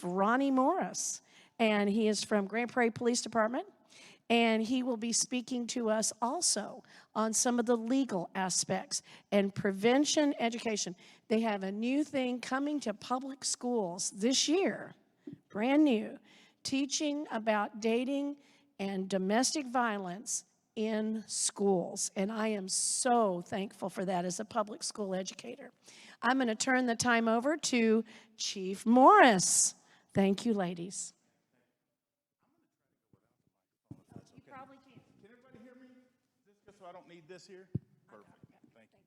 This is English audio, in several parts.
Ronnie Morris, and he is from Grand Prairie Police Department. And he will be speaking to us also on some of the legal aspects and prevention education. They have a new thing coming to public schools this year, brand new, teaching about dating and domestic violence in schools. And I am so thankful for that as a public school educator. I'm going to turn the time over to Chief Morris. Thank you, ladies. You probably can. Can everybody hear me? Just so I don't need this here? Perfect. Thank you.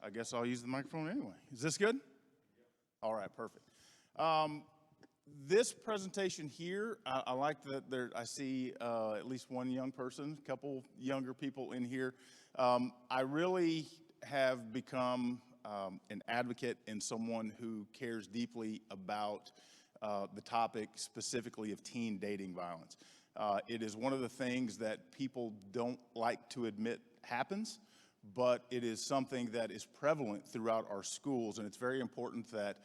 I guess I'll use the microphone anyway. Is this good? All right, perfect. This presentation here, I like that I see at least one young person, a couple younger people in here. I really have become an advocate and someone who cares deeply about the topic specifically of teen dating violence. It is one of the things that people don't like to admit happens, but it is something that is prevalent throughout our schools, and it's very important that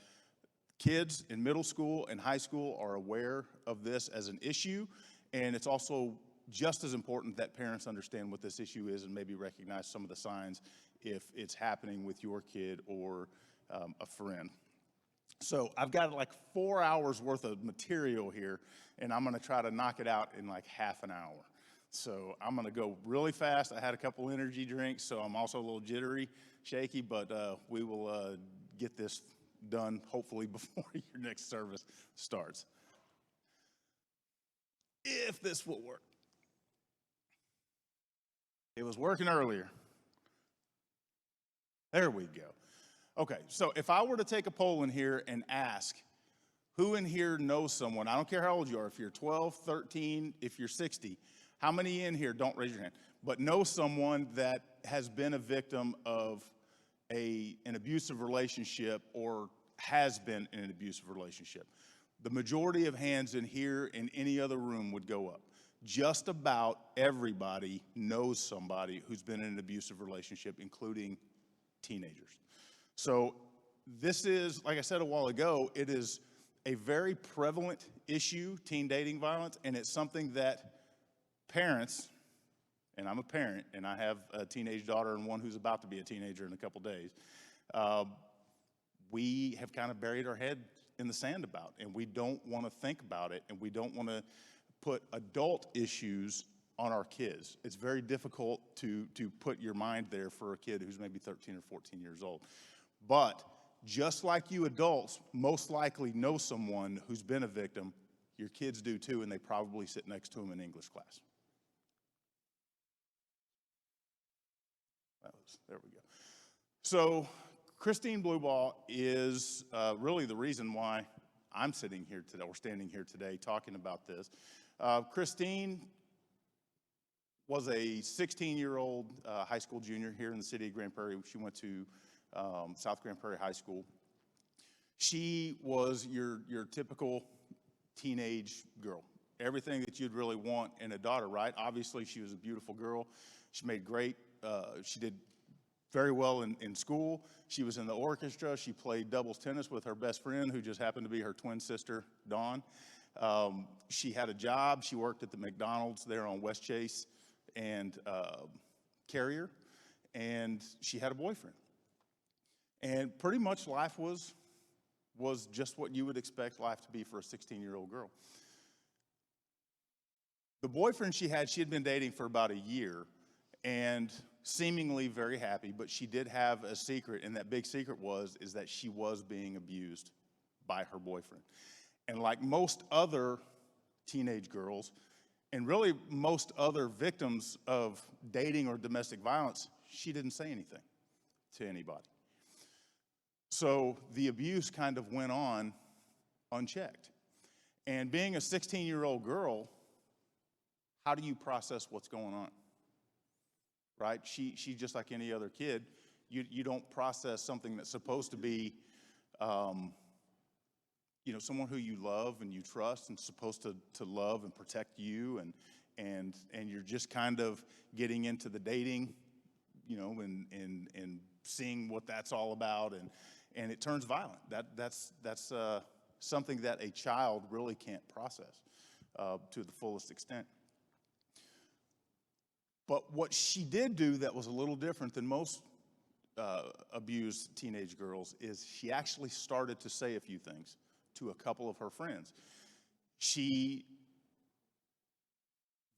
kids in middle school and high school are aware of this as an issue, and it's also just as important that parents understand what this issue is and maybe recognize some of the signs if it's happening with your kid or a friend. So I've got like 4 hours worth of material here, and I'm gonna try to knock it out in like half an hour. So I'm gonna go really fast. I had a couple energy drinks, so I'm also a little jittery, shaky, but we will get this done hopefully before your next service starts. If this will work. It was working earlier. There we go. Okay, so if I were to take a poll in here and ask who in here knows someone, I don't care how old you are, if you're 12, 13, if you're 60, how many in here, don't raise your hand, but know someone that has been a victim of an abusive relationship or has been in an abusive relationship? The majority of hands in here in any other room would go up. Just about everybody knows somebody who's been in an abusive relationship, including teenagers. So this is, like I said a while ago, it is a very prevalent issue, teen dating violence, and it's something that parents, and I'm a parent, and I have a teenage daughter and one who's about to be a teenager in a couple days, we have kind of buried our head in the sand about, and we don't want to think about it, and we don't want to put adult issues on our kids. It's very difficult to put your mind there for a kid who's maybe 13 or 14 years old. But just like you adults most likely know someone who's been a victim, your kids do too, and they probably sit next to them in English class. There we go. So Christine Blubaugh is really the reason why I'm sitting here today, or standing here today talking about this. Christine was a 16-year-old high school junior here in the city of Grand Prairie. She went to South Grand Prairie High School. She was your typical teenage girl. Everything that you'd really want in a daughter, right? Obviously, she was a beautiful girl. She made great, she did very well in school. She was in the orchestra. She played doubles tennis with her best friend, who just happened to be her twin sister, Dawn. She had a job. She worked at the McDonald's there on West Chase and Carrier, and she had a boyfriend. And pretty much life was just what you would expect life to be for a 16-year-old girl. The boyfriend she had been dating for about a year, and seemingly very happy, but she did have a secret, and that big secret is that she was being abused by her boyfriend. And like most other teenage girls, and really most other victims of dating or domestic violence, she didn't say anything to anybody. So the abuse kind of went on unchecked. And being a 16-year-old girl, how do you process what's going on? Right? She's just like any other kid. You don't process something that's supposed to be, someone who you love and you trust and supposed to love and protect you, and you're just kind of getting into the dating, and seeing what that's all about, and it turns violent. That's something that a child really can't process to the fullest extent. But what she did do that was a little different than most abused teenage girls is she actually started to say a few things to a couple of her friends. She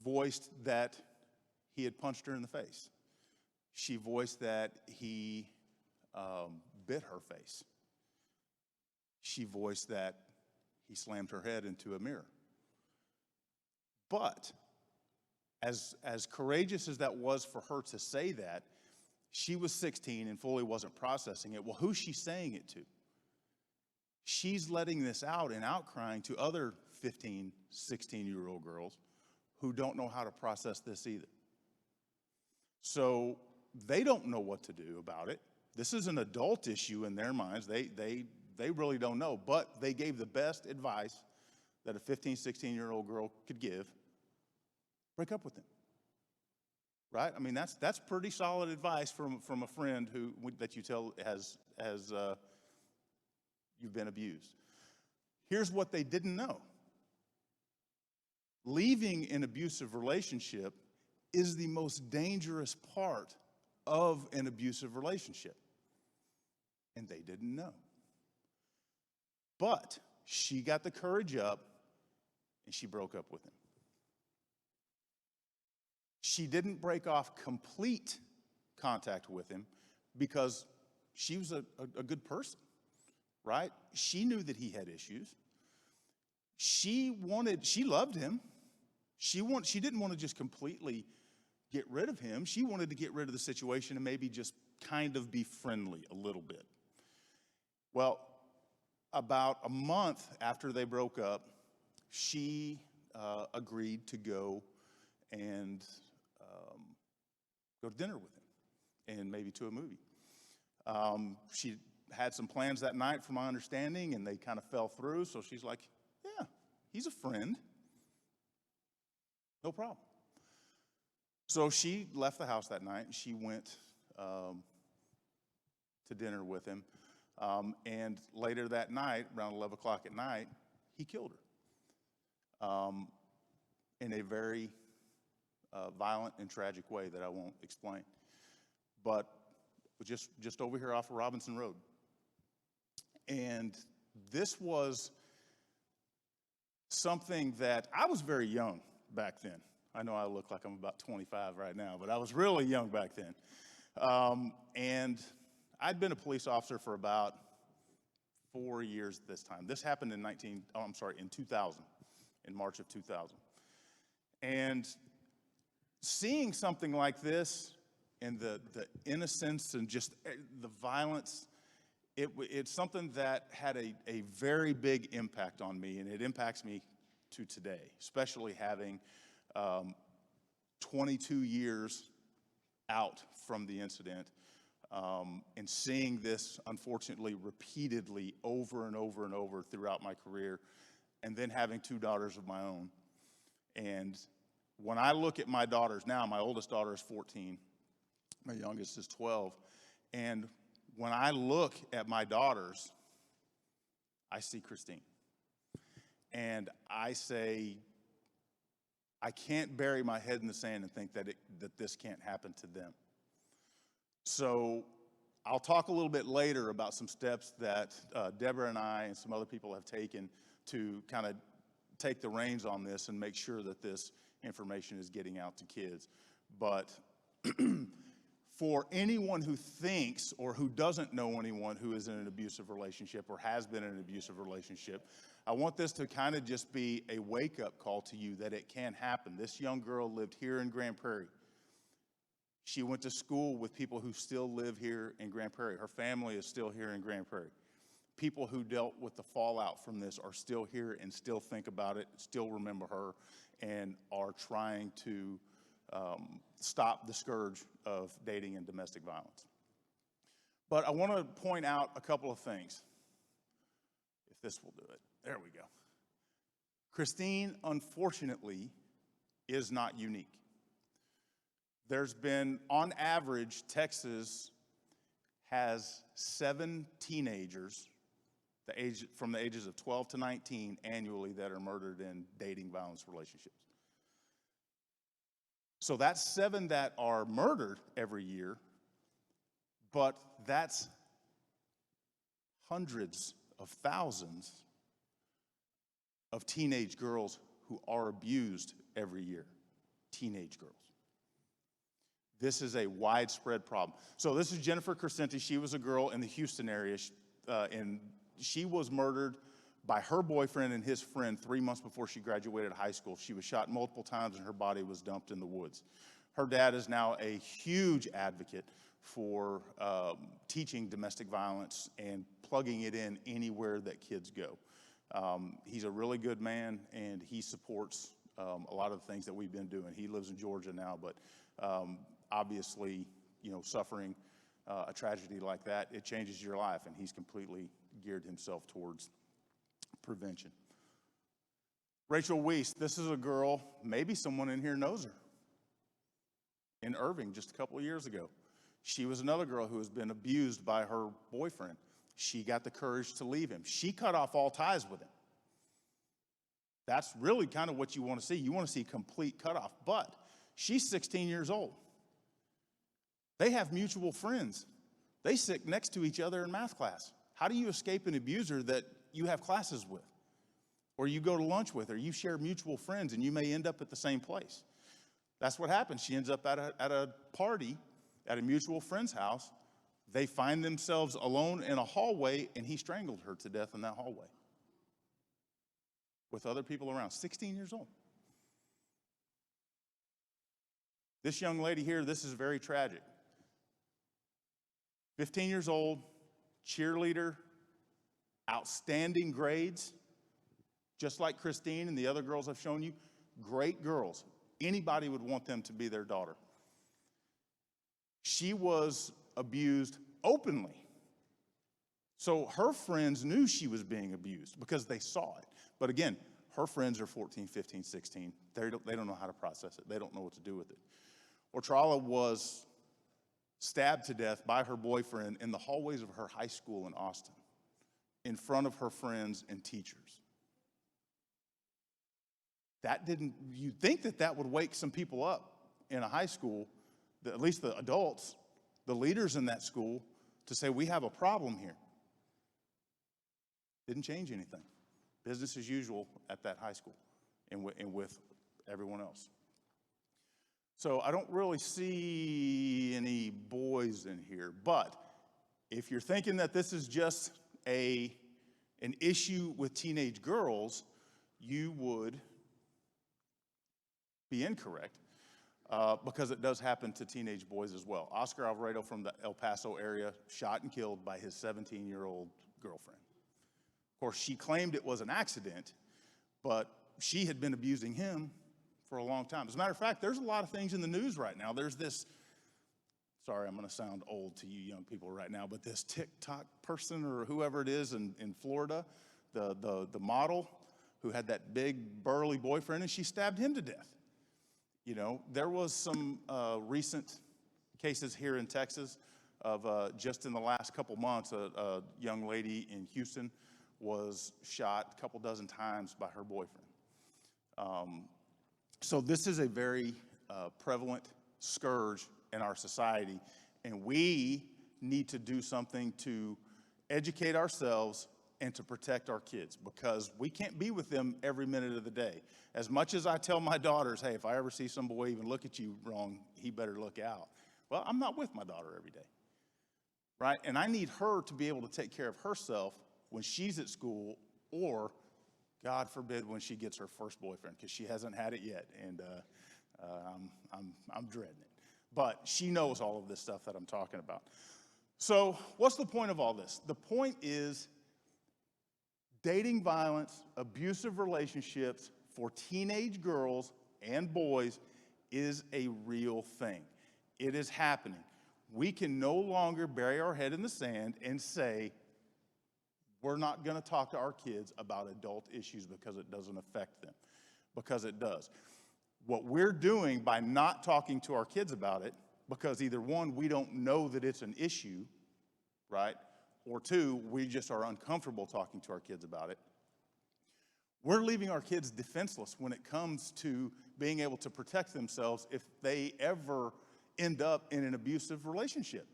voiced that he had punched her in the face. She voiced that he bit her face. She voiced that he slammed her head into a mirror. But as courageous as that was for her to say that, she was 16 and fully wasn't processing it. Well, who's she saying it to? She's letting this out and outcrying to other 15, 16-year-old girls who don't know how to process this either. So they don't know what to do about it. This is an adult issue in their minds. They really don't know, but they gave the best advice that a 15, 16-year-old girl could give. Break up with him. Right? I mean, that's pretty solid advice from a friend that you tell has you've been abused. Here's what they didn't know. Leaving an abusive relationship is the most dangerous part of an abusive relationship. And they didn't know. But she got the courage up and she broke up with him. She didn't break off complete contact with him because she was a good person, right? She knew that he had issues. She loved him. She didn't want to just completely get rid of him. She wanted to get rid of the situation and maybe just kind of be friendly a little bit. Well, about a month after they broke up, she agreed to go and go to dinner with him and maybe to a movie. She had some plans that night, from my understanding, and they kind of fell through. So she's like, yeah, he's a friend. No problem. So she left the house that night and she went to dinner with him. And later that night, around 11 o'clock at night, he killed her in a very violent and tragic way that I won't explain. But just over here off of Robinson Road. And this was something that I was very young back then. I know I look like I'm about 25 right now, but I was really young back then. And I'd been a police officer for about 4 years this time. This happened in 2000, in March of 2000. And seeing something like this and the innocence and just the violence, it's something that had a very big impact on me, and it impacts me to today, especially having 22 years out from the incident, and seeing this, unfortunately, repeatedly over and over and over throughout my career, and then having 2 daughters of my own. And when I look at my daughters now, my oldest daughter is 14, my youngest is 12, and when I look at my daughters, I see Christine. And I say, I can't bury my head in the sand and think that this can't happen to them. So I'll talk a little bit later about some steps that Debra and I and some other people have taken to kind of take the reins on this and make sure that this information is getting out to kids. But for anyone who thinks or who doesn't know anyone who is in an abusive relationship or has been in an abusive relationship, I want this to kind of just be a wake-up call to you that it can happen. This young girl lived here in Grand Prairie. She went to school with people who still live here in Grand Prairie. Her family is still here in Grand Prairie. People who dealt with the fallout from this are still here and still think about it, still remember her, and are trying to stop the scourge of dating and domestic violence. But I want to point out a couple of things, if this will do it. There we go. Christine, unfortunately, is not unique. There's been, on average, Texas has 7 teenagers from the ages of 12 to 19 annually that are murdered in dating violence relationships. So that's 7 that are murdered every year, but that's hundreds of thousands of teenage girls who are abused every year. Teenage girls. This is a widespread problem. So this is Jennifer Crescenti. She was a girl in the Houston area, and she was murdered by her boyfriend and his friend 3 months before she graduated high school. She was shot multiple times, and her body was dumped in the woods. Her dad is now a huge advocate for teaching domestic violence and plugging it in anywhere that kids go. He's a really good man, and he supports a lot of the things that we've been doing. He lives in Georgia now, but obviously, suffering a tragedy like that, it changes your life, and he's completely geared himself towards prevention. Rachel Weiss, this is a girl, maybe someone in here knows her, in Irving just a couple of years ago. She was another girl who has been abused by her boyfriend. She got the courage to leave him. She cut off all ties with him. That's really kind of what you want to see. You want to see complete cutoff, but she's 16 years old. They have mutual friends. They sit next to each other in math class. How do you escape an abuser that you have classes with, or you go to lunch with, or you share mutual friends, and you may end up at the same place? That's what happens. She ends up at a party at a mutual friend's house. They find themselves alone in a hallway, and he strangled her to death in that hallway with other people around. 16 years old. This young lady here, this is very tragic. 15 years old, cheerleader, outstanding grades, just like Christine and the other girls I've shown you. Great girls. Anybody would want them to be their daughter. She was abused openly. So her friends knew she was being abused because they saw it. But again, her friends are 14, 15, 16. They don't know how to process it. They don't know what to do with it. Ortrala was stabbed to death by her boyfriend in the hallways of her high school in Austin, in front of her friends and teachers. You'd think that would wake some people up in a high school, at least the adults, the leaders in that school, to say, we have a problem here. Didn't change anything. Business as usual at that high school and with everyone else. So I don't really see any boys in here, but if you're thinking that this is just an issue with teenage girls, you would be incorrect, because it does happen to teenage boys as well. Oscar Alvarado from the El Paso area, shot and killed by his 17-year-old girlfriend. Of course, she claimed it was an accident, but she had been abusing him for a long time. As a matter of fact, there's a lot of things in the news right now. There's this, sorry, I'm going to sound old to you young people right now, but this TikTok person or whoever it is in Florida, the model who had that big burly boyfriend, and she stabbed him to death. There was some recent cases here in Texas of just in the last couple months, a young lady in Houston was shot a couple dozen times by her boyfriend. So this is a very prevalent scourge in our society, and we need to do something to educate ourselves and to protect our kids, because we can't be with them every minute of the day. As much as I tell my daughters, hey, if I ever see some boy even look at you wrong, he better look out. Well, I'm not with my daughter every day, right? And I need her to be able to take care of herself when she's at school, or God forbid when she gets her first boyfriend, because she hasn't had it yet, and I'm dreading it. But she knows all of this stuff that I'm talking about. So what's the point of all this? The point is dating violence, abusive relationships for teenage girls and boys is a real thing. It is happening. We can no longer bury our head in the sand and say, We're not going to talk to our kids about adult issues because it doesn't affect them, because it does. What we're doing by not talking to our kids about it, because either one, we don't know that it's an issue, right? Or two, we just are uncomfortable talking to our kids about it. We're leaving our kids defenseless when it comes to being able to protect themselves if they ever end up in an abusive relationship.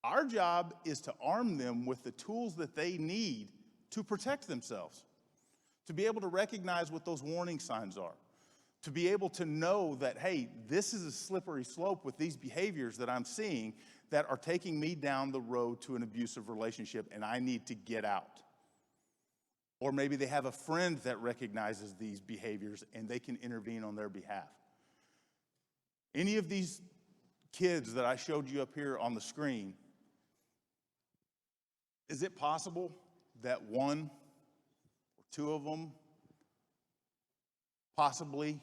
Our job is to arm them with the tools that they need to protect themselves, to be able to recognize what those warning signs are, to be able to know that, hey, this is a slippery slope with these behaviors that I'm seeing that are taking me down the road to an abusive relationship and I need to get out. Or maybe they have a friend that recognizes these behaviors and they can intervene on their behalf. Any of these kids that I showed you up here on the screen, is it possible that one or two of them possibly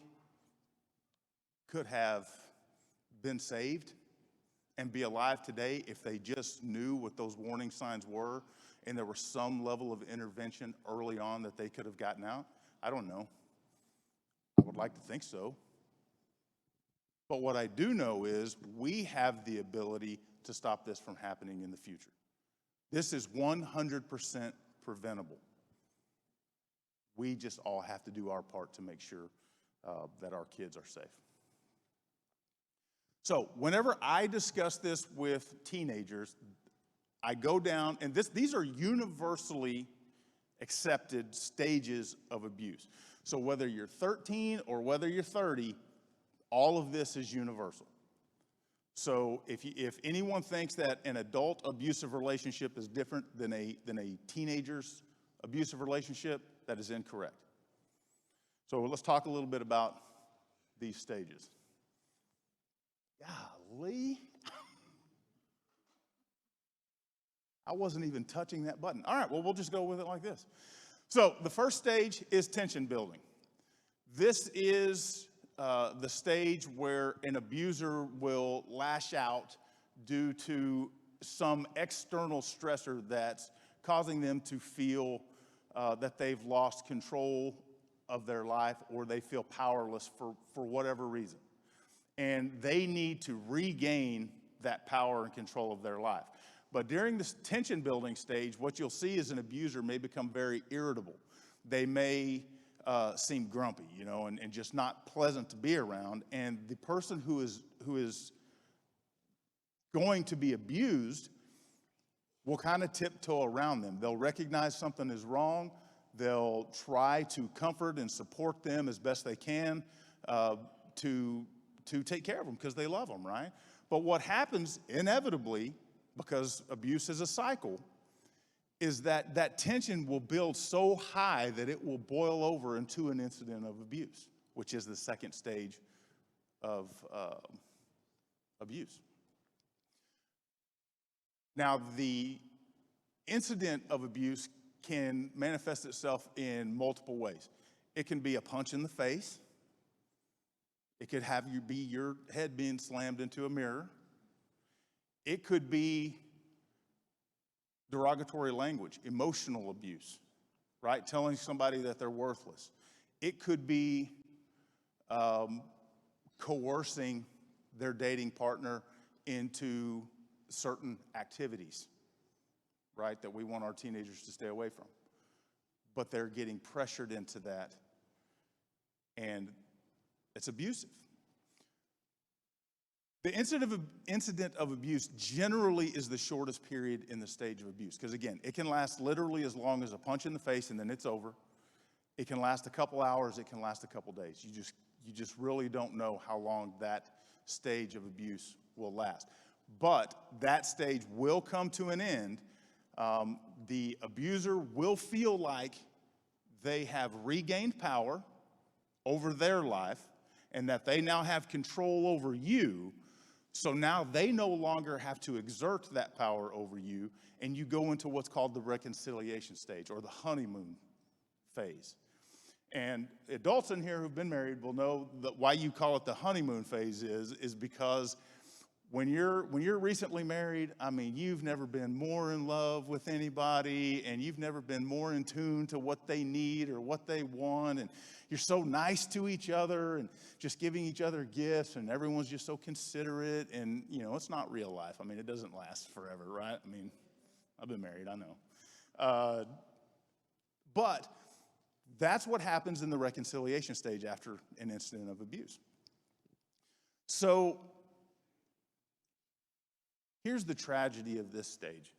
could have been saved and be alive today if they just knew what those warning signs were and there was some level of intervention early on that they could have gotten out? I don't know. I would like to think so. But what I do know is we have the ability to stop this from happening in the future. This is 100% preventable. We just all have to do our part to make sure that our kids are safe. So whenever I discuss this with teenagers, I go down, and these are universally accepted stages of abuse. So whether you're 13 or whether you're 30, all of this is universal. So if anyone thinks that an adult abusive relationship is different than a teenager's abusive relationship, that is incorrect. So let's talk a little bit about these stages. Golly. I wasn't even touching that button. All right, well, we'll just go with it like this. So the first stage is tension building. This is the stage where an abuser will lash out due to some external stressor that's causing them to feel that they've lost control of their life or they feel powerless for whatever reason. And they need to regain that power and control of their life. But during this tension building stage, what you'll see is an abuser may become very irritable. They may seem grumpy, and just not pleasant to be around. And the person who is going to be abused will kind of tiptoe around them. They'll recognize something is wrong. They'll try to comfort and support them as best they can to take care of them because they love them, right? But what happens inevitably, because abuse is a cycle, is that tension will build so high that it will boil over into an incident of abuse, which is the second stage of abuse. Now, the incident of abuse can manifest itself in multiple ways. It can be a punch in the face. It could have you be your head being slammed into a mirror. It could be derogatory language, emotional abuse, right? Telling somebody that they're worthless. It could be coercing their dating partner into certain activities, right, that we want our teenagers to stay away from. But they're getting pressured into that, and it's abusive. The incident of abuse generally is the shortest period in the stage of abuse. Because again, it can last literally as long as a punch in the face and then it's over. It can last a couple hours, it can last a couple days. You just really don't know how long that stage of abuse will last. But that stage will come to an end. The abuser will feel like they have regained power over their life and that they now have control over you. So now they no longer have to exert that power over you, and you go into what's called the reconciliation stage or the honeymoon phase. And adults in here who've been married will know that why you call it the honeymoon phase is because When you're recently married, I mean, you've never been more in love with anybody, and you've never been more in tune to what they need or what they want, and you're so nice to each other and just giving each other gifts, and everyone's just so considerate, and it's not real life. I mean, it doesn't last forever, right? I mean, I've been married, I know. But that's what happens in the reconciliation stage after an incident of abuse. So here's the tragedy of this stage.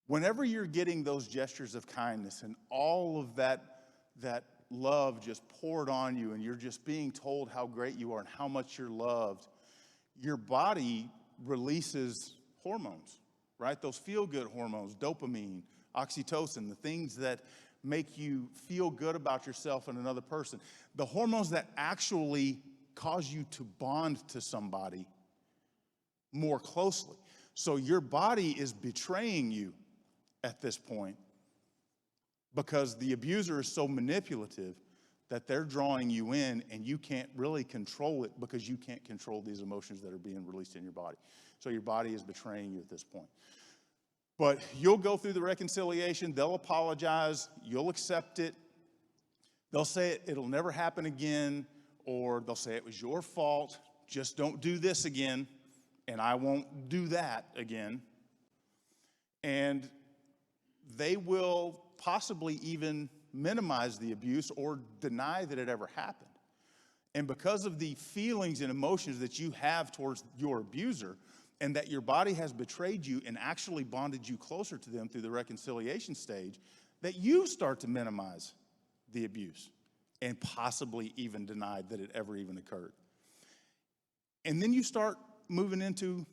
Whenever you're getting those gestures of kindness and all of that love just poured on you, and you're just being told how great you are and how much you're loved, your body releases hormones, right? Those feel-good hormones, dopamine, oxytocin, the things that make you feel good about yourself and another person. The hormones that actually cause you to bond to somebody more closely. So your body is betraying you at this point because the abuser is so manipulative that they're drawing you in, and you can't really control it because you can't control these emotions that are being released in your body. So your body is betraying you at this point. But you'll go through the reconciliation, they'll apologize, you'll accept it, they'll say it'll never happen again, or they'll say it was your fault, just don't do this again, and I won't do that again. And they will possibly even minimize the abuse or deny that it ever happened. And because of the feelings and emotions that you have towards your abuser, and that your body has betrayed you and actually bonded you closer to them through the reconciliation stage, that you start to minimize the abuse and possibly even deny that it ever even occurred. And then you start moving into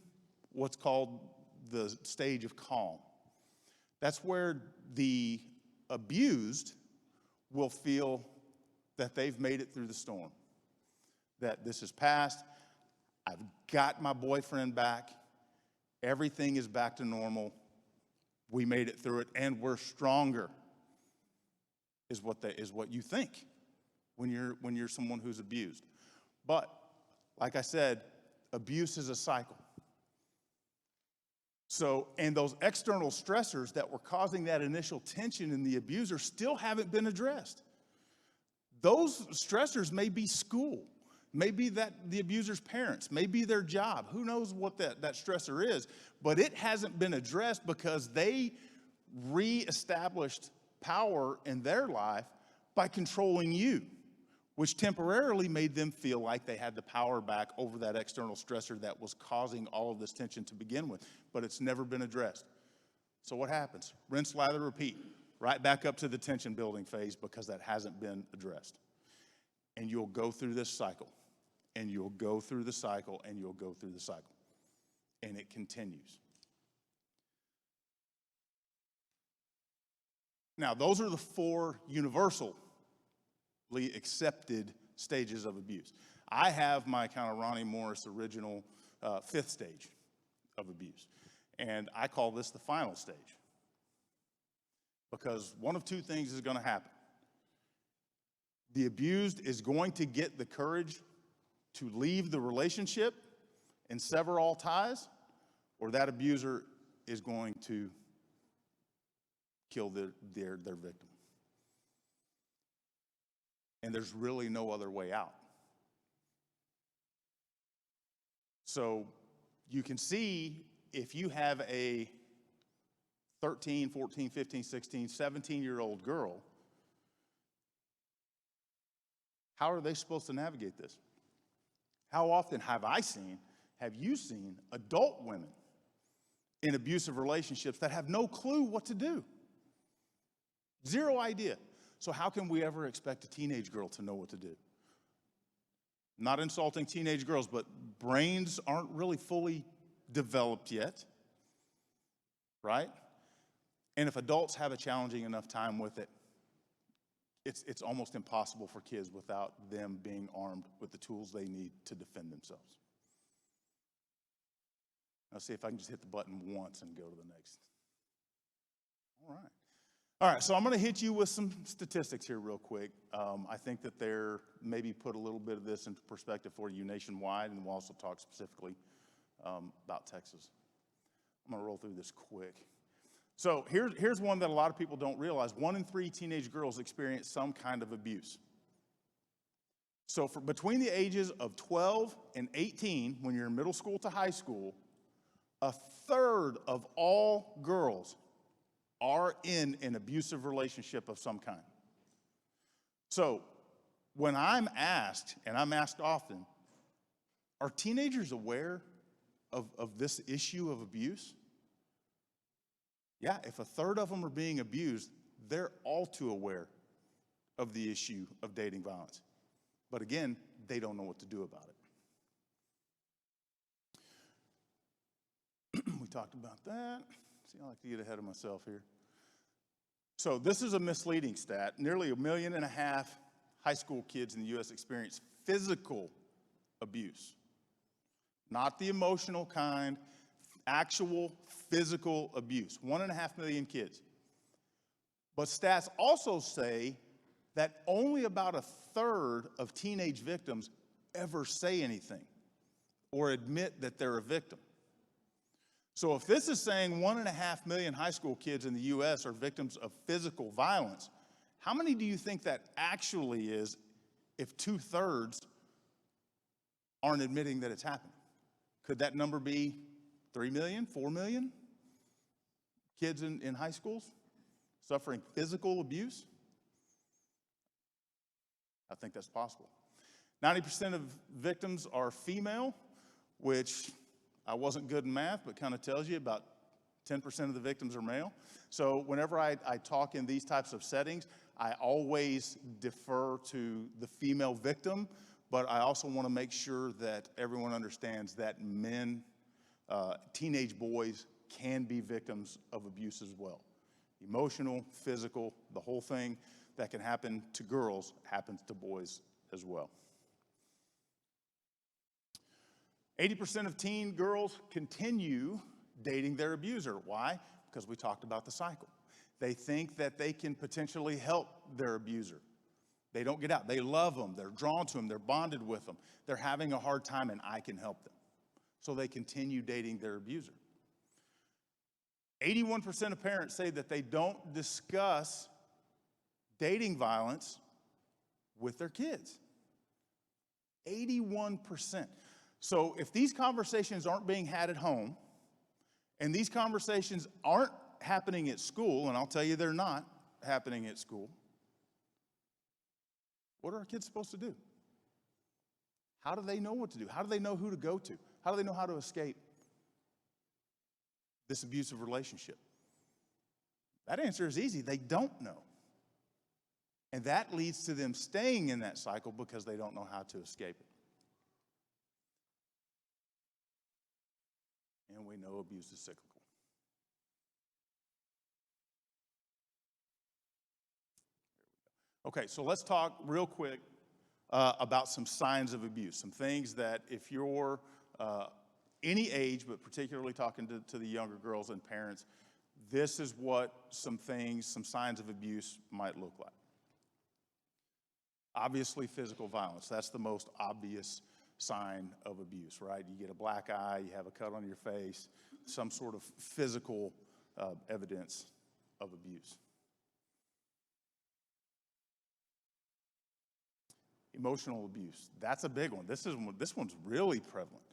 what's called the stage of calm. That's where the abused will feel that they've made it through the storm, that this is past, I've got my boyfriend back, everything is back to normal, we made it through it, and we're stronger, is what you think when you're someone who's abused. But like I said, abuse is a cycle. So, and those external stressors that were causing that initial tension in the abuser still haven't been addressed. Those stressors may be school, maybe that the abuser's parents, maybe their job. Who knows what that stressor is? But it hasn't been addressed because they reestablished power in their life by controlling you, which temporarily made them feel like they had the power back over that external stressor that was causing all of this tension to begin with. But it's never been addressed. So what happens? Rinse, lather, repeat. Right back up to the tension building phase because that hasn't been addressed. And you'll go through this cycle, and you'll go through the cycle, and you'll go through the cycle. And it continues. Now, those are the 4 universally accepted stages of abuse. I have my kind of Ronnie Morris original 5th stage of abuse. And I call this the final stage. Because one of 2 things is going to happen. The abused is going to get the courage to leave the relationship and sever all ties, or that abuser is going to kill their victim. And there's really no other way out. So you can see if you have a 13, 14, 15, 16, 17-year-old girl, how are they supposed to navigate this? How often have you seen adult women in abusive relationships that have no clue what to do? 0 idea. So how can we ever expect a teenage girl to know what to do? Not insulting teenage girls, but brains aren't really fully developed yet, right? And if adults have a challenging enough time with it, it's almost impossible for kids without them being armed with the tools they need to defend themselves. I'll see if I can just hit the button once and go to the next. All right, so I'm going to hit you with some statistics here real quick. I think that they're maybe put a little bit of this into perspective for you nationwide, and we'll also talk specifically about Texas. I'm going to roll through this quick. So here's one that a lot of people don't realize. 1 in 3 teenage girls experience some kind of abuse. So for between the ages of 12 and 18, when you're in middle school to high school, 1/3 of all girls are in an abusive relationship of some kind. So when I'm asked, and I'm asked often, are teenagers aware of this issue of abuse? Yeah, if 1/3 of them are being abused, they're all too aware of the issue of dating violence. But again, they don't know what to do about it. We talked about that. See, I like to get ahead of myself here. So this is a misleading stat. Nearly 1.5 million high school kids in the U.S. experience physical abuse. Not the emotional kind, actual physical abuse. 1.5 million kids. But stats also say that only about 1/3 of teenage victims ever say anything or admit that they're a victim. So if this is saying 1.5 million high school kids in the U.S. are victims of physical violence, how many do you think that actually is if 2/3 aren't admitting that it's happening? Could that number be 3 million, 4 million kids in high schools suffering physical abuse? I think that's possible. 90% of victims are female, which I wasn't good in math, but kind of tells you about 10% of the victims are male. So whenever I talk in these types of settings, I always defer to the female victim, but I also want to make sure that everyone understands that men, teenage boys can be victims of abuse as well. Emotional, physical, the whole thing that can happen to girls happens to boys as well. 80% of teen girls continue dating their abuser. Why? Because we talked about the cycle. They think that they can potentially help their abuser. They don't get out. They love them. They're drawn to them. They're bonded with them. They're having a hard time, and I can help them. So they continue dating their abuser. 81% of parents say that they don't discuss dating violence with their kids. 81%. So if these conversations aren't being had at home, and these conversations aren't happening at school, and I'll tell you they're not happening at school, what are our kids supposed to do? How do they know what to do? How do they know who to go to? How do they know how to escape this abusive relationship? That answer is easy. They don't know. And that leads to them staying in that cycle because they don't know how to escape it. And we know abuse is cyclical. Okay, so let's talk real quick about some signs of abuse, some things that if you're any age, but particularly talking to the younger girls and parents, this is what some things, some signs of abuse might look like. Obviously, physical violence. That's the most obvious sign of abuse, right? You get a black eye, you have a cut on your face, some sort of physical evidence of abuse. Emotional abuse. That's a big one. This one's really prevalent.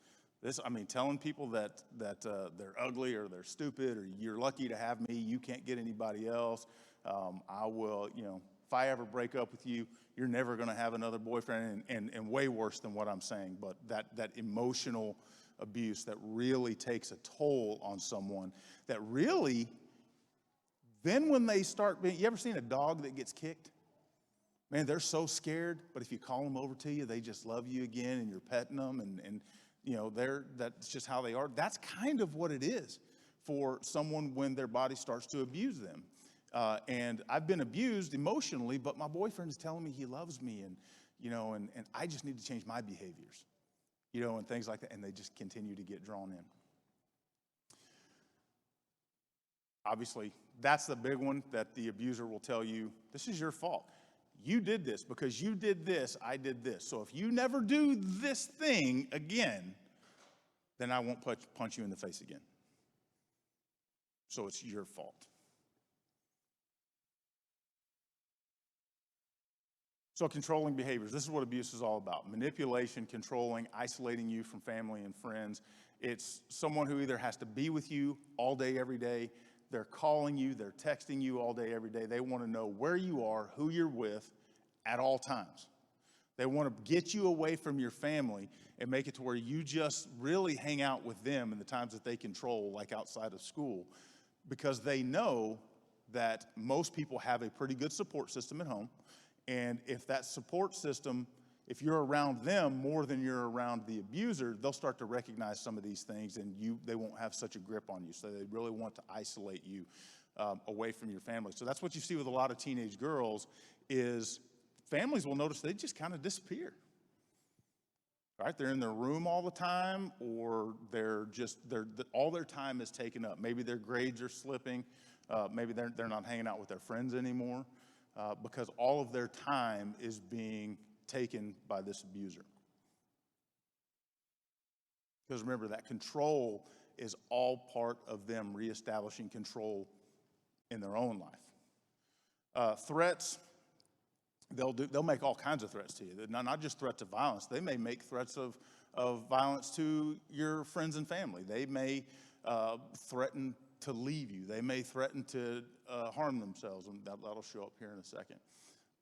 Telling people that they're ugly or they're stupid or you're lucky to have me, you can't get anybody else. I will, if I ever break up with you, you're never going to have another boyfriend, and way worse than what I'm saying. But that emotional abuse that really takes a toll on someone, that really, then when they start being, you ever seen a dog that gets kicked? Man, they're so scared, but if you call them over to you, they just love you again, and you're petting them, and that's just how they are. That's kind of what it is for someone when their body starts to abuse them. And I've been abused emotionally, but my boyfriend is telling me he loves me, and I just need to change my behaviors, and things like that, and they just continue to get drawn in. Obviously, that's the big one that the abuser will tell you, this is your fault. You did this because you did this, I did this. So if you never do this thing again, then I won't punch you in the face again. So it's your fault. So controlling behaviors, this is what abuse is all about. Manipulation, controlling, isolating you from family and friends. It's someone who either has to be with you all day, every day. They're calling you, they're texting you all day, every day. They want to know where you are, who you're with at all times. They want to get you away from your family and make it to where you just really hang out with them in the times that they control, like outside of school, because they know that most people have a pretty good support system at home. And if that support system, if you're around them more than you're around the abuser, they'll start to recognize some of these things, and they won't have such a grip on you. So they really want to isolate you away from your family. So that's what you see with a lot of teenage girls is families will notice they just kind of disappear. Right? They're in their room all the time, or all their time is taken up. Maybe their grades are slipping. Maybe they're not hanging out with their friends anymore. Because all of their time is being taken by this abuser. Because remember, that control is all part of them reestablishing control in their own life. Threats, they'll make all kinds of threats to you. Not just threats of violence. They may make threats of violence to your friends and family. They may threaten to leave you. They may threaten to harm themselves, and that'll show up here in a second.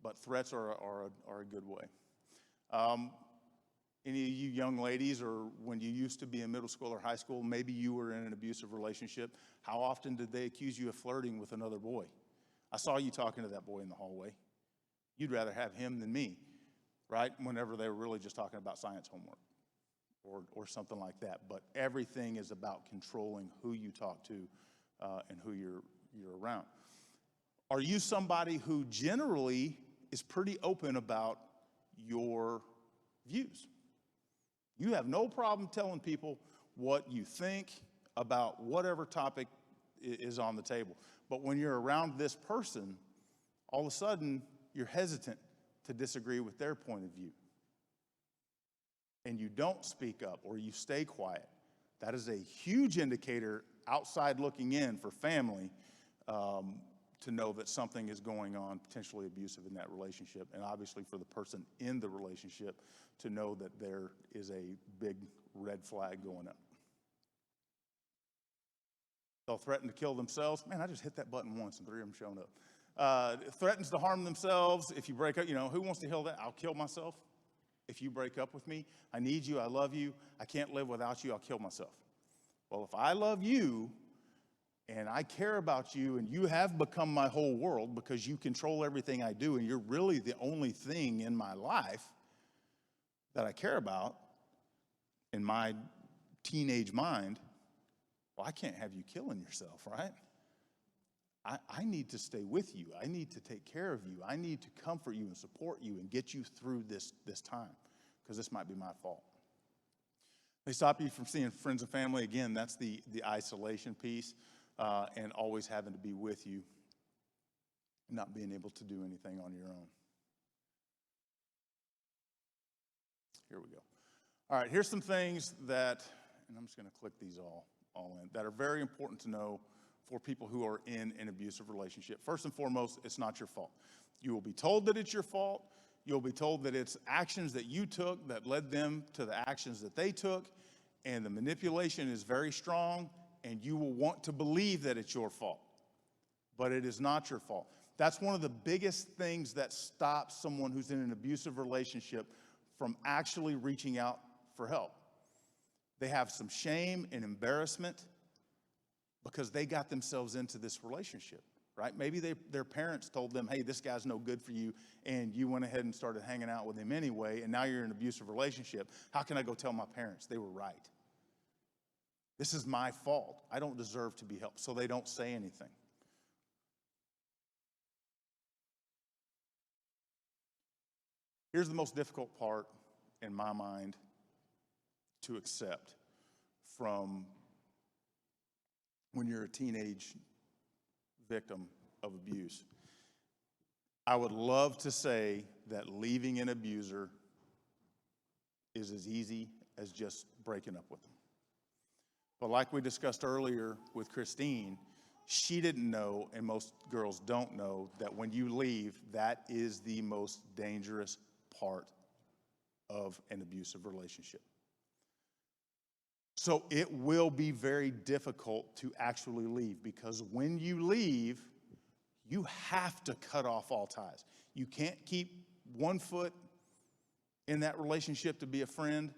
But threats are a good way. Any of you young ladies, or when you used to be in middle school or high school, maybe you were in an abusive relationship, how often did they accuse you of flirting with another boy? I saw you talking to that boy in the hallway. You'd rather have him than me, right? Whenever they were really just talking about science homework or something like that. But everything is about controlling who you talk to and who you're around. Are you somebody who generally is pretty open about your views? You have no problem telling people what you think about whatever topic is on the table. But when you're around this person, all of a sudden you're hesitant to disagree with their point of view. And you don't speak up, or you stay quiet. That is a huge indicator outside looking in for family to know that something is going on, potentially abusive in that relationship, and obviously for the person in the relationship to know that there is a big red flag going up. They'll threaten to kill themselves. Man, I just hit that button once and 3 of them showing up. Threatens to harm themselves. If you break up, who wants to hear that? I'll kill myself. If you break up with me, I need you, I love you, I can't live without you, I'll kill myself. Well, if I love you, and I care about you, and you have become my whole world because you control everything I do, and you're really the only thing in my life that I care about in my teenage mind, well, I can't have you killing yourself, right? I need to stay with you. I need to take care of you. I need to comfort you and support you and get you through this time, because this might be my fault. They stop you from seeing friends and family. Again, that's the isolation piece. And always having to be with you, not being able to do anything on your own. Here we go. All right, here's some things that, and I'm just going to click these all in, that are very important to know for people who are in an abusive relationship. First and foremost, it's not your fault. You will be told that it's your fault. You'll be told that it's actions that you took that led them to the actions that they took, and the manipulation is very strong, and you will want to believe that it's your fault, but it is not your fault. That's one of the biggest things that stops someone who's in an abusive relationship from actually reaching out for help. They have some shame and embarrassment because they got themselves into this relationship, right? Maybe their parents told them, hey, this guy's no good for you, and you went ahead and started hanging out with him anyway, and now you're in an abusive relationship. How can I go tell my parents? They were right. This is my fault. I don't deserve to be helped. So they don't say anything. Here's the most difficult part in my mind to accept from when you're a teenage victim of abuse. I would love to say that leaving an abuser is as easy as just breaking up with them. But like we discussed earlier with Christine, she didn't know, and most girls don't know, that when you leave, that is the most dangerous part of an abusive relationship. So it will be very difficult to actually leave, because when you leave, you have to cut off all ties. You can't keep one foot in that relationship to be a friend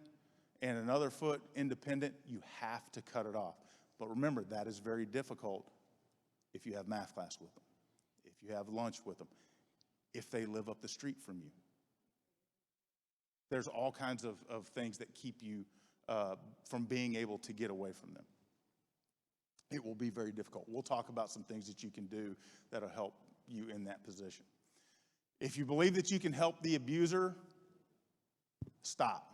and another foot independent. You have to cut it off. But remember, that is very difficult if you have math class with them, if you have lunch with them, if they live up the street from you. There's all kinds of things that keep you from being able to get away from them. It will be very difficult. We'll talk about some things that you can do that'll help you in that position. If you believe that you can help the abuser, stop.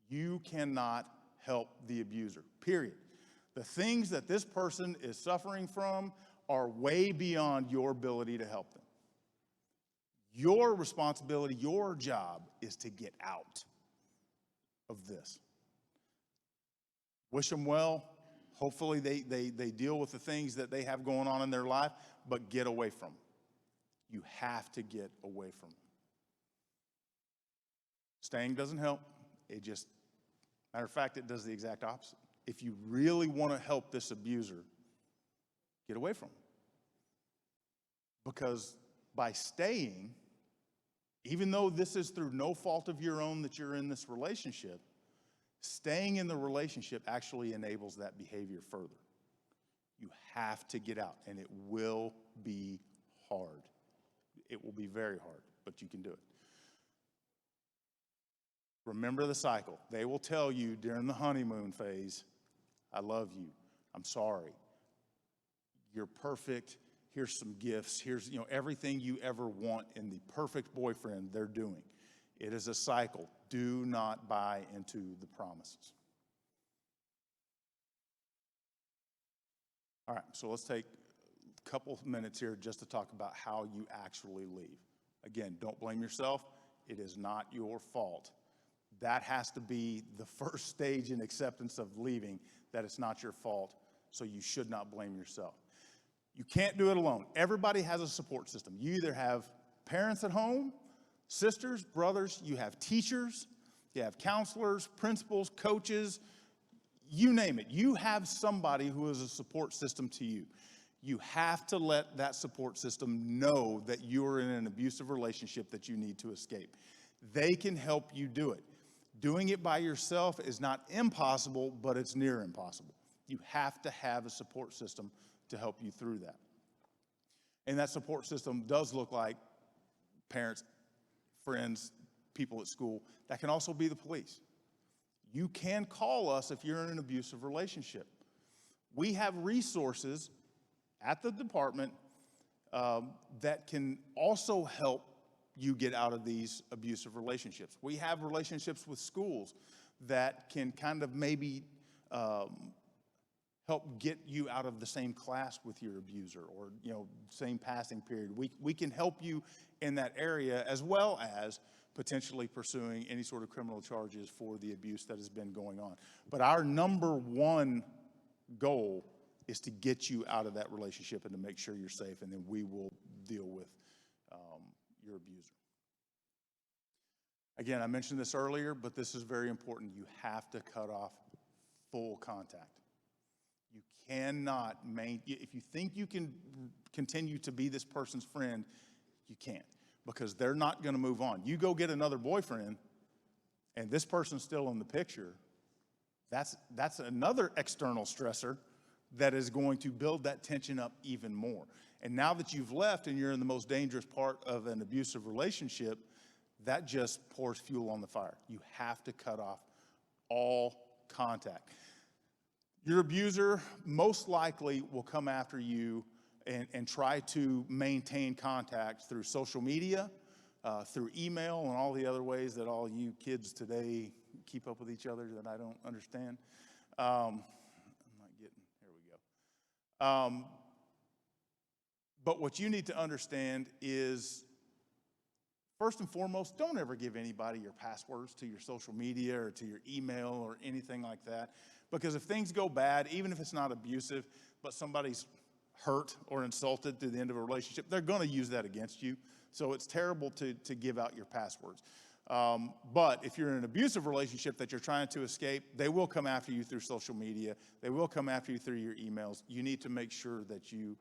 You cannot help the abuser, period. The things that this person is suffering from are way beyond your ability to help them. Your responsibility, your job is to get out of this. Wish them well. Hopefully they deal with the things that they have going on in their life, but get away from them. You have to get away from them. Staying doesn't help. Matter of fact, it does the exact opposite. If you really want to help this abuser, get away from him. Because by staying, even though this is through no fault of your own that you're in this relationship, staying in the relationship actually enables that behavior further. You have to get out, and it will be hard. It will be very hard, but you can do it. Remember the cycle. They will tell you during the honeymoon phase, I love you, I'm sorry, you're perfect, here's some gifts, here's everything you ever want in the perfect boyfriend they're doing. It is a cycle. Do not buy into the promises. All right, so let's take a couple of minutes here just to talk about how you actually leave. Again, don't blame yourself. It is not your fault. That has to be the first stage in acceptance of leaving, that it's not your fault, so you should not blame yourself. You can't do it alone. Everybody has a support system. You either have parents at home, sisters, brothers, you have teachers, you have counselors, principals, coaches, you name it. You have somebody who is a support system to you. You have to let that support system know that you're in an abusive relationship that you need to escape. They can help you do it. Doing it by yourself is not impossible, but it's near impossible. You have to have a support system to help you through that. And that support system does look like parents, friends, people at school. That can also be the police. You can call us if you're in an abusive relationship. We have resources at the department that can also help you get out of these abusive relationships. We have relationships with schools that can kind of maybe help get you out of the same class with your abuser, or same passing period. We can help you in that area, as well as potentially pursuing any sort of criminal charges for the abuse that has been going on. But our number one goal is to get you out of that relationship and to make sure you're safe, and then we will deal with your abuser. Again, I mentioned this earlier, but this is very important. You have to cut off full contact. You cannot if you think you can continue to be this person's friend, you can't, because they're not going to move on. You go get another boyfriend, and this person's still in the picture, that's another external stressor that is going to build that tension up even more. And now that you've left and you're in the most dangerous part of an abusive relationship, that just pours fuel on the fire. You have to cut off all contact. Your abuser most likely will come after you and try to maintain contact through social media, through email, and all the other ways that all you kids today keep up with each other that I don't understand. But what you need to understand is, First and foremost, don't ever give anybody your passwords to your social media or to your email or anything like that. Because if things go bad, even if it's not abusive, but somebody's hurt or insulted through the end of a relationship, they're going to use that against you. So it's terrible to give out your passwords. But if you're in an abusive relationship that you're trying to escape, they will come after you through social media. They will come after you through your emails. You need to make sure that you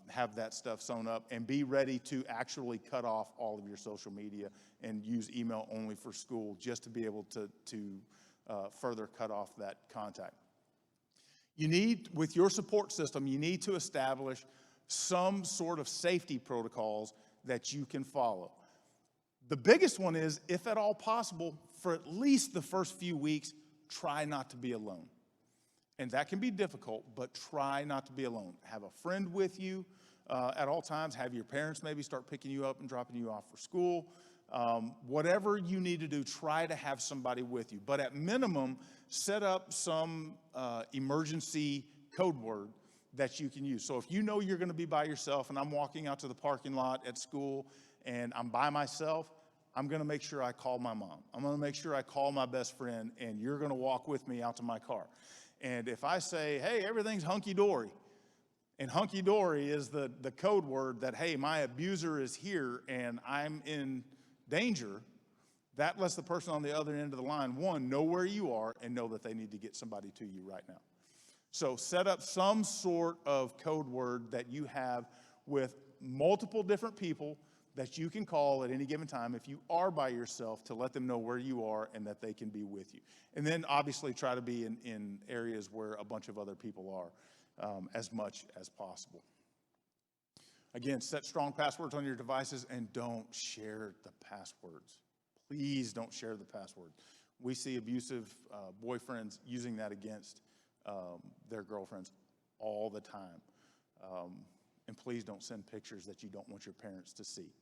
have that stuff sewn up and be ready to actually cut off all of your social media and use email only for school, just to be able to further cut off that contact. You need, with your support system, you need to establish some sort of safety protocols that you can follow. The biggest one is, if at all possible, for at least the first few weeks, try not to be alone. And that can be difficult, but try not to be alone. Have a friend with you at all times. Have your parents maybe start picking you up and dropping you off for school. Whatever you need to do, try to have somebody with you. But at minimum, set up some emergency code word that you can use. So if you know you're going to be by yourself, and I'm walking out to the parking lot at school and I'm by myself, I'm going to make sure I call my mom. I'm going to make sure I call my best friend, and you're going to walk with me out to my car. And if I say, hey, everything's hunky-dory, and hunky-dory is the code word that, hey, my abuser is here and I'm in danger, that lets the person on the other end of the line, one, know where you are and know that they need to get somebody to you right now. So set up some sort of code word that you have with multiple different people that you can call at any given time if you are by yourself, to let them know where you are and that they can be with you. And then obviously try to be in areas where a bunch of other people are as much as possible. Again, set strong passwords on your devices and don't share the passwords. Please don't share the password. We see abusive boyfriends using that against their girlfriends all the time. And please don't send pictures that you don't want your parents to see,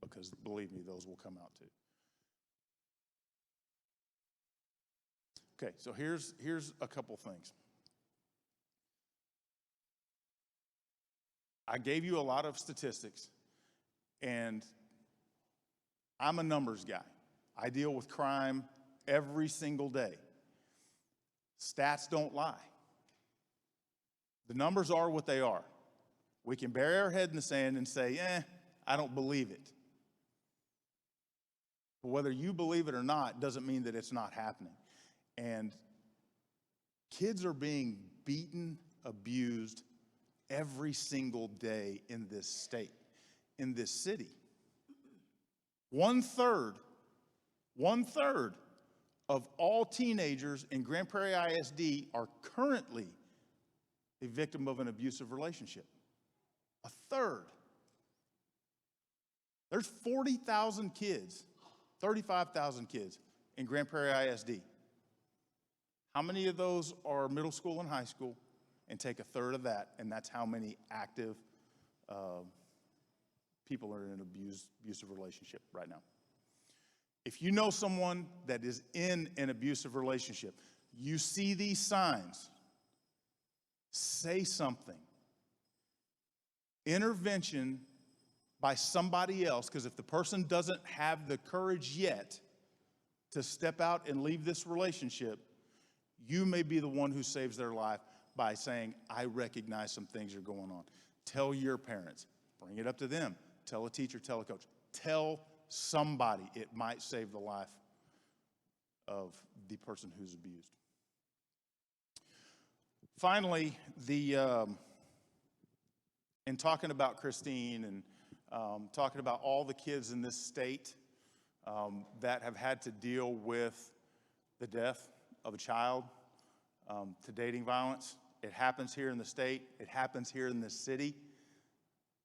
because believe me, those will come out too. Okay, so here's a couple things. I gave you a lot of statistics, and I'm a numbers guy. I deal with crime every single day. Stats don't lie. The numbers are what they are. We can bury our head in the sand and say, I don't believe it. But whether you believe it or not doesn't mean that it's not happening. And kids are being beaten, abused every single day in this state, in this city. One third of all teenagers in Grand Prairie ISD are currently a victim of an abusive relationship. A third. There's 40,000 kids, 35,000 kids in Grand Prairie ISD. How many of those are middle school and high school? And take a third of that, and that's how many active people are in an abusive relationship right now. If you know someone that is in an abusive relationship, you see these signs, say something. Intervention by somebody else, because if the person doesn't have the courage yet to step out and leave this relationship, you may be the one who saves their life by saying, I recognize some things are going on. Tell your parents. Bring it up to them. Tell a teacher, tell a coach. Tell somebody. It might save the life of the person who's abused. Finally, in talking about Christine and talking about all the kids in this state that have had to deal with the death of a child, to dating violence. It happens here in the state. It happens here in this city.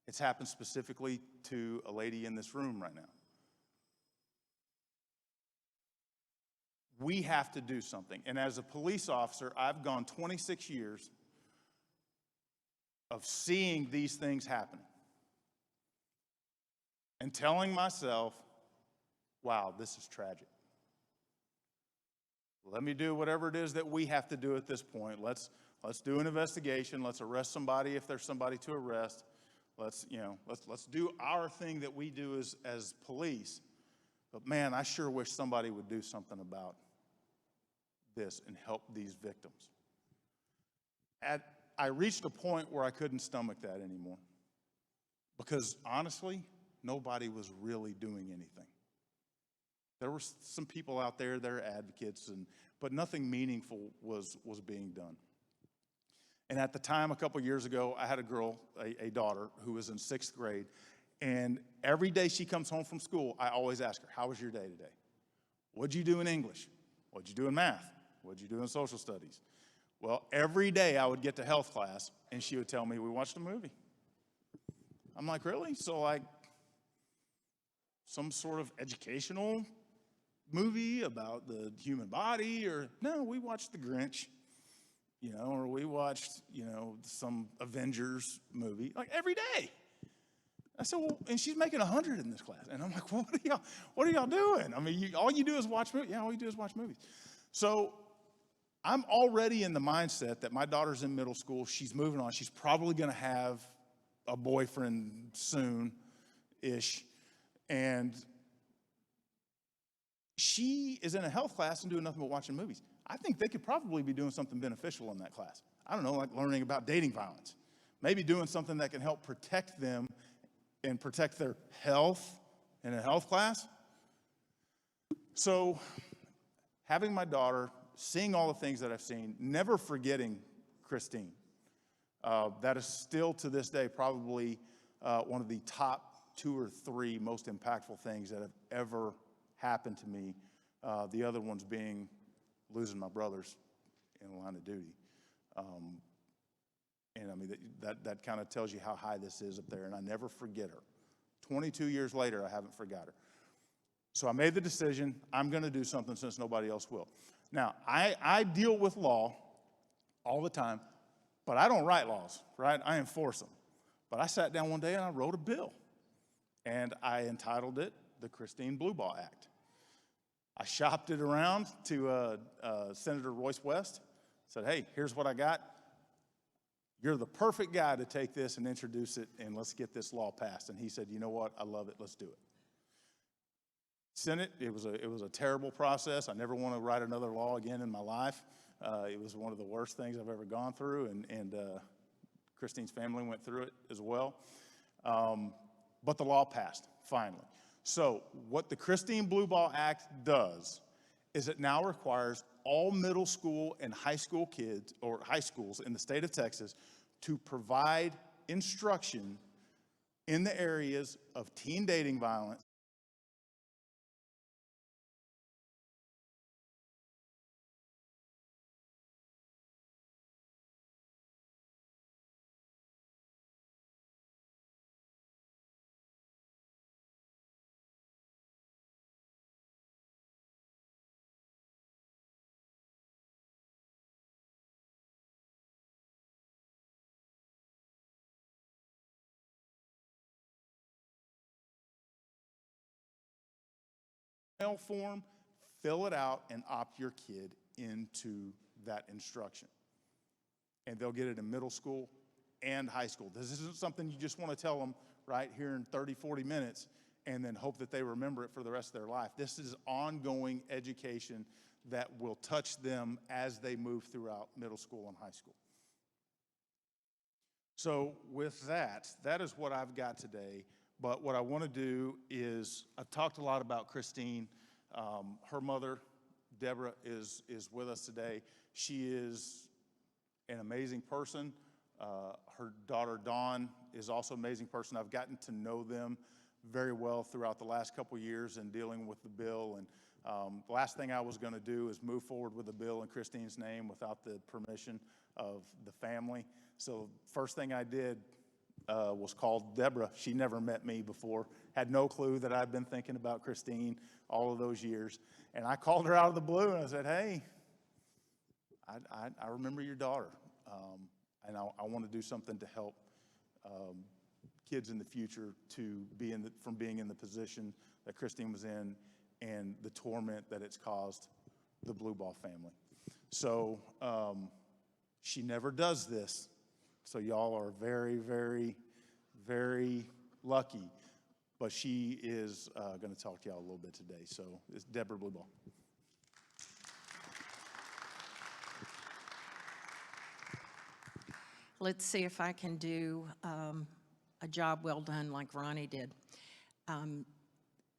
It's happened specifically to a lady in this room right now. We have to do something. And as a police officer, I've gone 26 years of seeing these things happening and telling myself, wow, this is tragic. Let me do whatever it is that we have to do at this point. Let's do an investigation. Let's arrest somebody if there's somebody to arrest. Let's do our thing that we do as police. But man, I sure wish somebody would do something about this and help these victims. I reached a point where I couldn't stomach that anymore. Because honestly, nobody was really doing anything. There were some people out there, they're advocates, but nothing meaningful was being done. And at the time, a couple years ago, I had a girl, a daughter, who was in 6th grade. And every day she comes home from school, I always ask her, how was your day today? What'd you do in English? What'd you do in math? What'd you do in social studies? Well, every day I would get to health class, and she would tell me, we watched a movie. I'm like, really? So like some sort of educational movie about the human body? Or no, we watched The Grinch, or we watched, some Avengers movie, like every day. I said, well, and she's making 100 in this class. And I'm like, well, what are y'all doing? I mean, all you do is watch movies. Yeah, all you do is watch movies. So I'm already in the mindset that my daughter's in middle school. She's moving on. She's probably going to have a boyfriend soon-ish. And she is in a health class and doing nothing but watching movies. I think they could probably be doing something beneficial in that class. I don't know, like learning about dating violence. Maybe doing something that can help protect them and protect their health in a health class. So having my daughter, seeing all the things that I've seen, never forgetting Christine. That is still to this day probably one of the top 2 or 3 most impactful things that have ever happened to me. The other ones being losing my brothers in the line of duty. And I mean, that kind of tells you how high this is up there, and I never forget her. 22 years later, I haven't forgot her. So I made the decision, I'm going to do something since nobody else will. Now, I deal with law all the time, but I don't write laws, right? I enforce them. But I sat down one day and I wrote a bill, and I entitled it the Christine Blubaugh Act. I shopped it around to Senator Royce West, said, hey, here's what I got. You're the perfect guy to take this and introduce it, and let's get this law passed. And he said, you know what? I love it. Let's do it. Senate, it was a terrible process. I never want to write another law again in my life. It was one of the worst things I've ever gone through, and Christine's family went through it as well. But the law passed, finally. So what the Christine Blubaugh Act does is it now requires all middle school and high school kids, or high schools in the state of Texas, to provide instruction in the areas of teen dating violence, email form, fill it out, and opt your kid into that instruction. And they'll get it in middle school and high school. This isn't something you just want to tell them right here in 30, 40 minutes and then hope that they remember it for the rest of their life. This is ongoing education that will touch them as they move throughout middle school and high school. So with that is what I've got today. But what I want to do is, I've talked a lot about Christine. Her mother, Debra, is with us today. She is an amazing person. Her daughter, Dawn, is also an amazing person. I've gotten to know them very well throughout the last couple years in dealing with the bill. And the last thing I was going to do is move forward with the bill in Christine's name without the permission of the family. So first thing I did was called Debra. She never met me before, had no clue that I'd been thinking about Christine all of those years. And I called her out of the blue and I said, hey, I remember your daughter, and I want to do something to help kids in the future to be from being in the position that Christine was in and the torment that it's caused the Blubaugh family. So she never does this. So y'all are very, very, very lucky, but she is going to talk to y'all a little bit today. So it's Debra Blubaugh. Let's see if I can do a job well done like Ronnie did.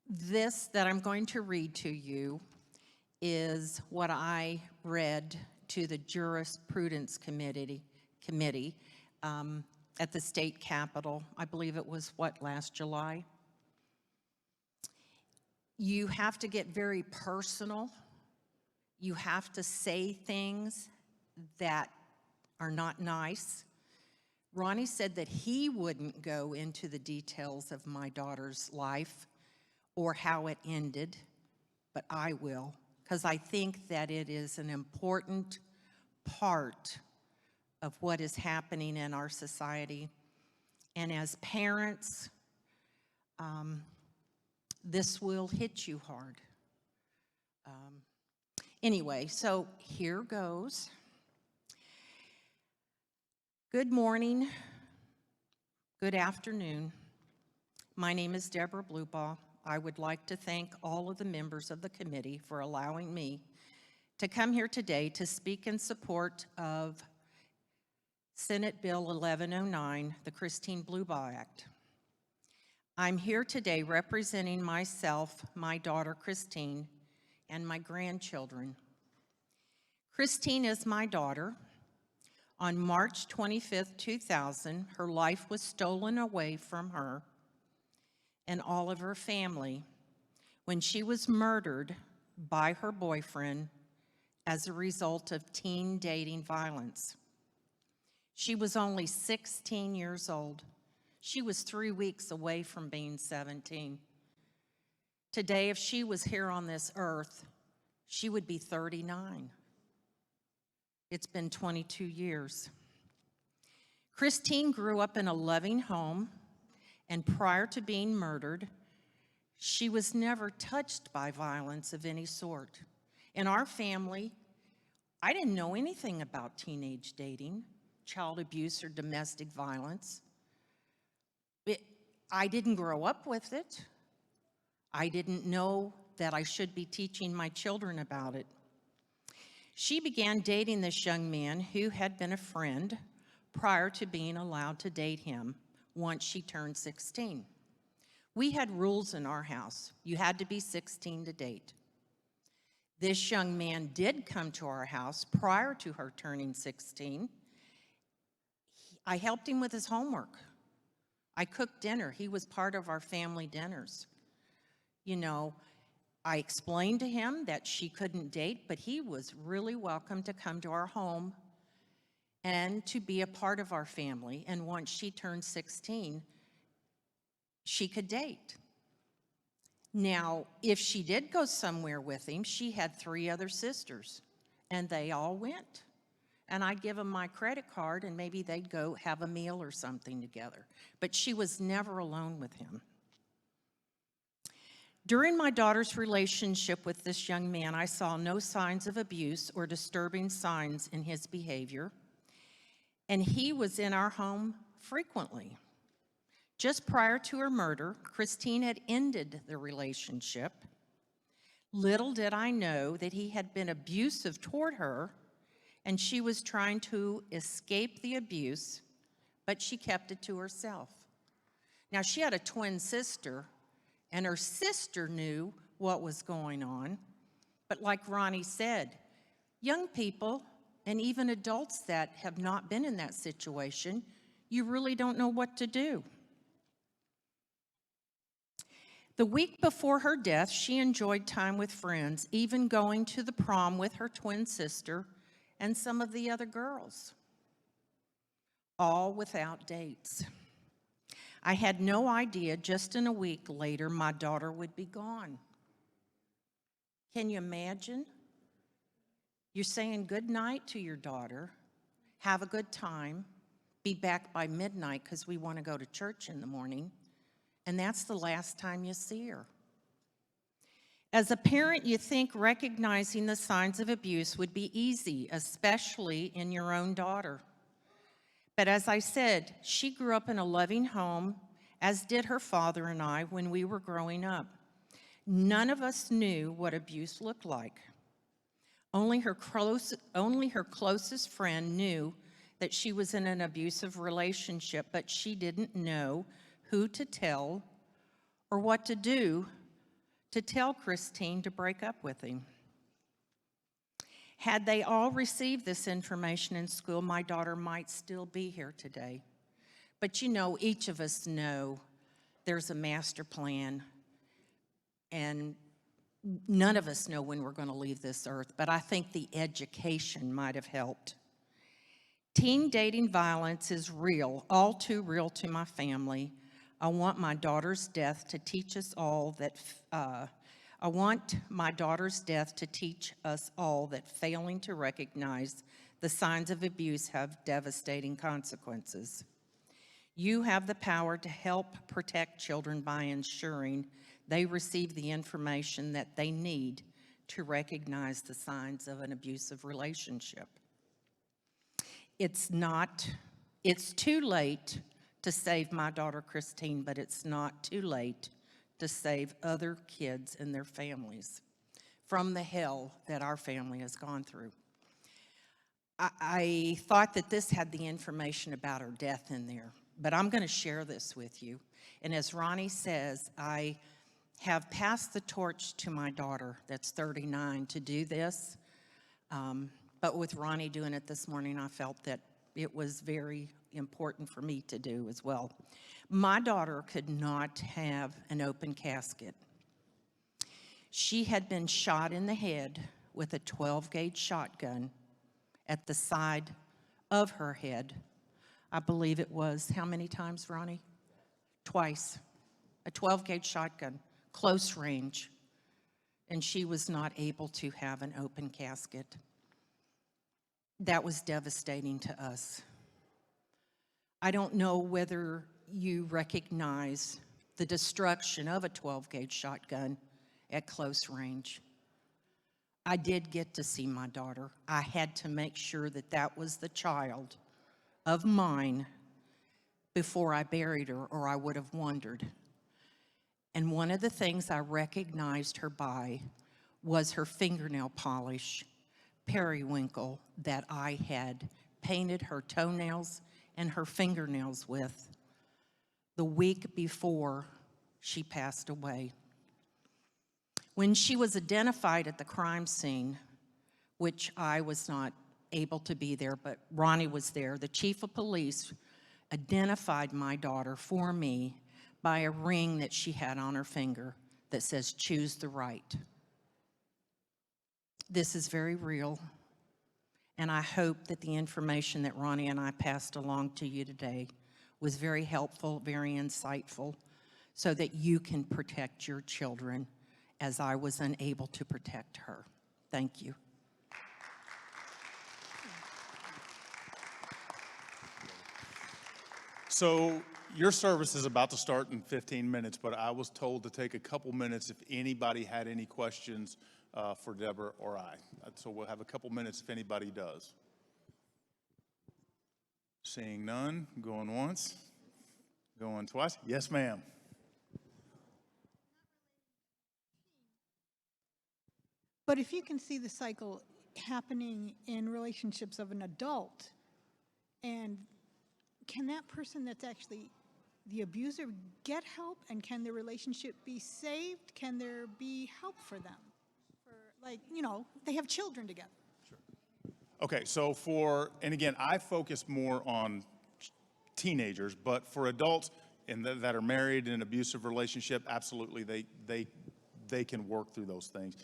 This that I'm going to read to you is what I read to the Jurisprudence Committee at the state capitol. I believe it was, last July? You have to get very personal. You have to say things that are not nice. Ronnie said that he wouldn't go into the details of my daughter's life or how it ended, but I will, because I think that it is an important part of what is happening in our society. And as parents, this will hit you hard. Anyway, so here goes. Good morning, good afternoon. My name is Debra Blubaugh. I would like to thank all of the members of the committee for allowing me to come here today to speak in support of Senate Bill 1109, the Christine Blubaugh Act. I'm here today representing myself, my daughter Christine, and my grandchildren. Christine is my daughter. On March 25th, 2000, her life was stolen away from her and all of her family when she was murdered by her boyfriend as a result of teen dating violence. She was only 16 years old. She was 3 weeks away from being 17. Today, if she was here on this earth, she would be 39. It's been 22 years. Christine grew up in a loving home, and prior to being murdered, she was never touched by violence of any sort. In our family, I didn't know anything about teenage dating, child abuse, or domestic violence. I didn't grow up with it. I didn't know that I should be teaching my children about it. She began dating this young man who had been a friend prior to being allowed to date him once she turned 16. We had rules in our house. You had to be 16 to date. This young man did come to our house prior to her turning 16. I helped him with his homework. I cooked dinner. He was part of our family dinners. You know, I explained to him that she couldn't date, but he was really welcome to come to our home and to be a part of our family. And once she turned 16, she could date. Now, if she did go somewhere with him, she had 3 other sisters, and they all went. And I'd give them my credit card, and maybe they'd go have a meal or something together. But she was never alone with him. During my daughter's relationship with this young man, I saw no signs of abuse or disturbing signs in his behavior, and he was in our home frequently. Just prior to her murder, Christine had ended the relationship. Little did I know that he had been abusive toward her, and she was trying to escape the abuse, but she kept it to herself. Now, she had a twin sister, and her sister knew what was going on. But like Ronnie said, young people and even adults that have not been in that situation, you really don't know what to do. The week before her death, she enjoyed time with friends, even going to the prom with her twin sister and some of the other girls, all without dates. I had no idea just in a week later my daughter would be gone. Can you imagine? You're saying good night to your daughter, have a good time, be back by midnight because we want to go to church in the morning, and that's the last time you see her. As a parent, you think recognizing the signs of abuse would be easy, especially in your own daughter. But as I said, she grew up in a loving home, as did her father and I when we were growing up. None of us knew what abuse looked like. Only her closest friend knew that she was in an abusive relationship, but she didn't know who to tell or what to do to tell Christine to break up with him. Had they all received this information in school, my daughter might still be here today. But you know, each of us know there's a master plan, and none of us know when we're going to leave this earth, but I think the education might have helped. Teen dating violence is real, all too real to my family. I want my daughter's death to teach us all that failing to recognize the signs of abuse have devastating consequences. You have the power to help protect children by ensuring they receive the information that they need to recognize the signs of an abusive relationship. It's too late to save my daughter Christine, but it's not too late to save other kids and their families from the hell that our family has gone through. I thought that this had the information about her death in there, but I'm going to share this with you. And as Ronnie says, I have passed the torch to my daughter that's 39 to do this, but with Ronnie doing it this morning, I felt that it was very important for me to do as well. My daughter could not have an open casket. She had been shot in the head with a 12-gauge shotgun at the side of her head. I believe it was, how many times, Ronnie? Twice. A 12-gauge shotgun, close range. And she was not able to have an open casket. That was devastating to us. I don't know whether you recognize the destruction of a 12-gauge shotgun at close range. I did get to see my daughter. I had to make sure that that was the child of mine before I buried her, or I would have wondered. And one of the things I recognized her by was her fingernail polish, periwinkle, that I had painted her toenails and her fingernails with the week before she passed away. When she was identified at the crime scene, which I was not able to be there, but Ronnie was there, the chief of police identified my daughter for me by a ring that she had on her finger that says, "Choose the right." This is very real, and I hope that the information that Ronnie and I passed along to you today was very helpful, very insightful, so that you can protect your children as I was unable to protect her. Thank you. So your service is about to start in 15 minutes, but I was told to take a couple minutes if anybody had any questions for Debra or I. So we'll have a couple minutes if anybody does. Seeing none, going once, going twice. Yes, ma'am. But if you can see the cycle happening in relationships of an adult, and can that person that's actually the abuser get help, and can the relationship be saved? Can there be help for them? They have children together. Okay, so and again, I focus more on teenagers, but for adults that are married in an abusive relationship, absolutely, they can work through those things.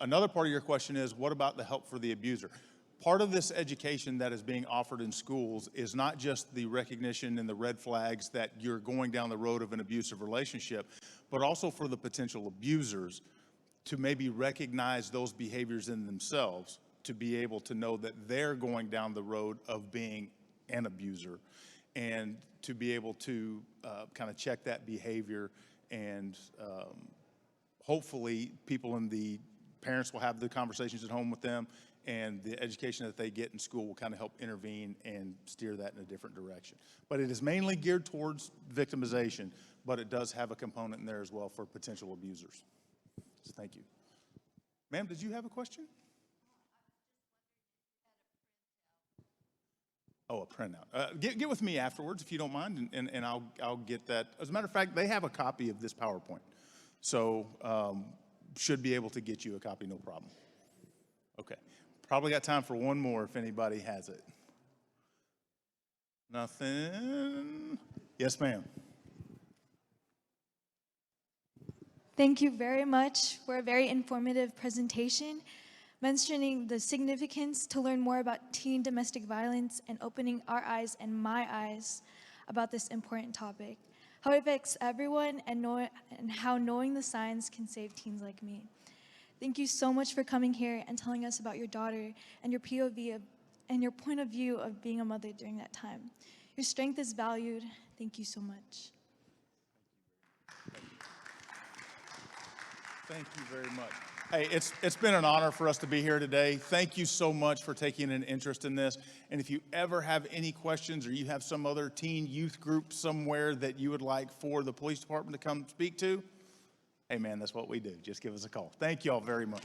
Another part of your question is, what about the help for the abuser? Part of this education that is being offered in schools is not just the recognition and the red flags that you're going down the road of an abusive relationship, but also for the potential abusers to maybe recognize those behaviors in themselves, to be able to know that they're going down the road of being an abuser, and to be able to kind of check that behavior, and hopefully people in the parents will have the conversations at home with them, and the education that they get in school will kind of help intervene and steer that in a different direction. But it is mainly geared towards victimization, but it does have a component in there as well for potential abusers. So thank you. Ma'am, did you have a question? Oh, a printout. Get with me afterwards if you don't mind, and I'll get that. As a matter of fact, they have a copy of this PowerPoint, so should be able to get you a copy, no problem. Okay, probably got time for one more if anybody has it. Nothing? Yes, ma'am. Thank you very much for a very informative presentation, mentioning the significance to learn more about teen domestic violence and opening our eyes and my eyes about this important topic, how it affects everyone, and how knowing the signs can save teens like me. Thank you so much for coming here and telling us about your daughter and your POV and your point of view of being a mother during that time. Your strength is valued. Thank you so much. Thank you very much. Hey, it's been an honor for us to be here today. Thank you so much for taking an interest in this. And if you ever have any questions, or you have some other teen youth group somewhere that you would like for the police department to come speak to, hey man, that's what we do. Just give us a call. Thank you all very much.